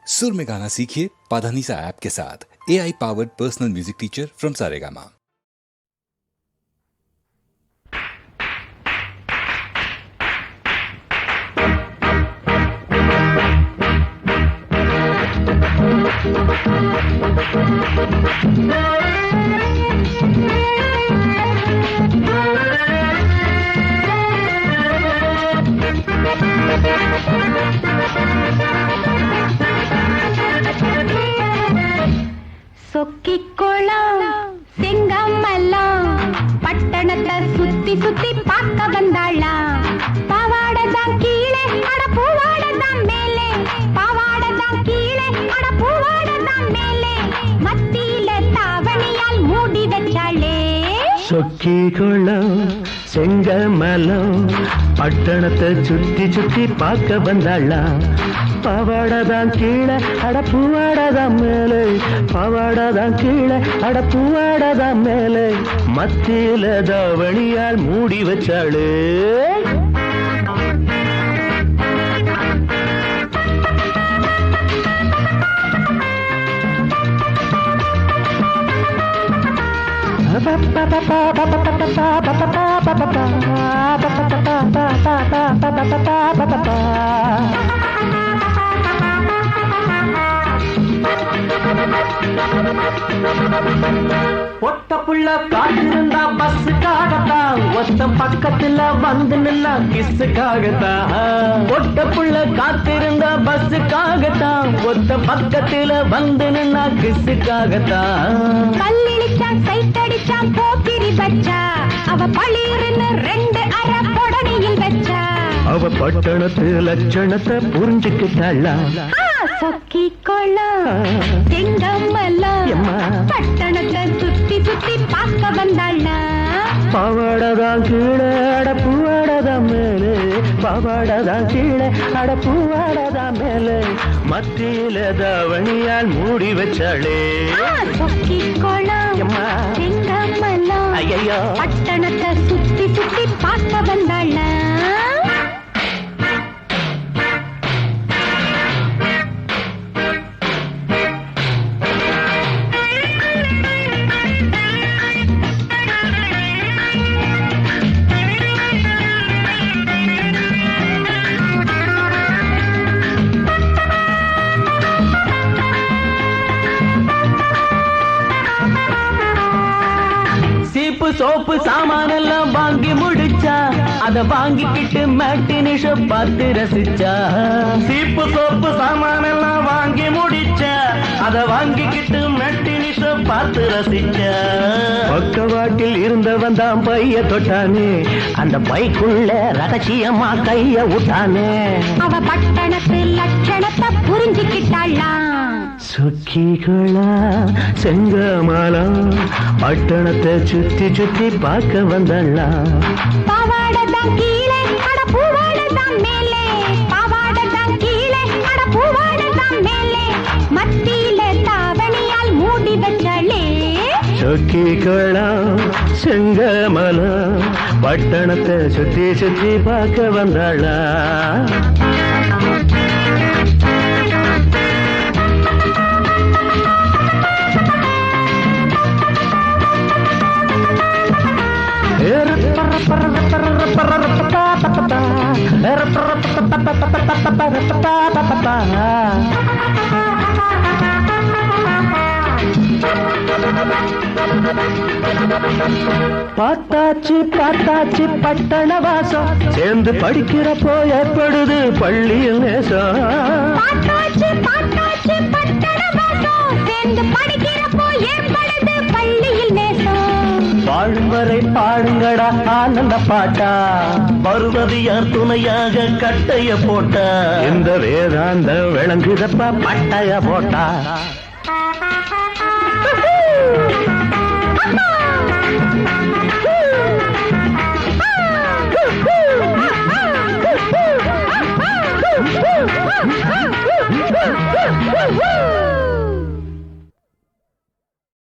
सुर में गाना सीखिए पाधानीसा ऐप के साथ। AI powered personal music teacher from Saregama. சொக்கிக்குளம் சிங்கமெல்லாம் பட்டணத்தை சுத்தி சுத்தி பார்க்க வந்தாளாம். பாவாடதான் கீழே அட பூவாடதான் மேலே, பாவாடதான் கீழே அட பூவாடதான் மேலே, மத்தியில தாவணியால் மூடி வச்சாளே. சொக்கிக்குளம் செங்கமலம் பட்டணத்தை சுத்தி சுத்தி பார்க்க வந்தாளாம். பாவாடதான் கீழே அட பூவாடதான் மேலே, பாவாடதான் கீழே அட பூவாடதான் மேலே, மத்தியில தாவணியால் மூடி வச்சாளே. ஒத்த புள்ள காத்திருந்தா பஸ்ஸுக்காகத்தான், ஒத்த பக்கத்துல வந்து நின்னா கிஸ்ஸுக்காகத்தான். ஒட்ட புள்ள காத்திருந்தா பஸ்ஸுக்காகத்தான், ஒத்த பக்கத்துல வந்து நின்னா கிஸ்ஸுக்காகத்தான். கல்லிடிச்சான் சைட்டடிச்சான் போக்கிரி வச்சா, அவ பளிர்னு ரெண்டு அரை பொடனியில் வச்சா. அவ பட்டணத்து லட்சணத்தை புரிஞ்சுக்கிட்டாளா. சொக்கிக்குளம் செங்கமலம் பட்டணத்தை சுத்தி சுத்தி பார்க்க வந்தாளா. பாவாடதான் கீழே அட பூவாடதான் மேலே, பாவாடதான் கீழே அட பூவாடதான் மேலே, மத்தியில தாவணியால் மூடி வச்சாளே. சொக்கிக்குளம் செங்கமலம் ஐயோ பட்டணத்தை சுத்தி சுத்தி பார்க்க வந்தாளா. சீப்பு சோப்பு சாமான எல்லாம் வாங்கி முடிச்சா, அத வாங்கிக்கிட்டு மேட்டினிஷ பார்த்து ரசிச்சா. சீப்பு சோப்பு சாமான எல்லாம் வாங்கி முடிச்சா, அத வாங்கிக்கிட்டு மேட்டினிஷ பார்த்து ரசிச்சா. பக்கவாட்டில் இருந்தவன் தான் பைய தொட்டானே, அந்த பைக்குள்ள ரகசியமா கைய விட்டானே. அவ பட்டணத்து லட்சணத்தை புரிஞ்சுக்கிட்டாளாம். சொக்கிகளா செங்கமலம் பட்டணத்தை சுத்தி சுத்தி பார்க்க வந்தாளாம். பாவாடதான் கீழே அட பூவாடதான் மேலே, பாவாடதான் கீழே அட பூவாடதான் மேலே, மத்தியில தாவணியால் மூடி வச்சாளே. சொக்கிகளா செங்கமலம் பட்டணத்தை சுத்தி சுத்தி பார்க்க வந்தாளா. பார்த்தாச்சு பார்த்தாச்சு பட்டண வாசம், சேர்ந்து படிக்கிறப்போ ஏற்படுது பள்ளியில் நேசம். பார்த்தாச்சு பார்த்தாச்சு பட்டண வாசம், சேர்ந்து படிக்கிறப்போ ஏற்படுது பள்ளியில் நேசம். வாழும் வரை பாடுங்கடா ஆனந்த பாட்டா, வருவது யார் துணையாக கட்டைய போட்டா. இந்த வேதாந்த விளங்குதப்பா பட்டைய போட்டா.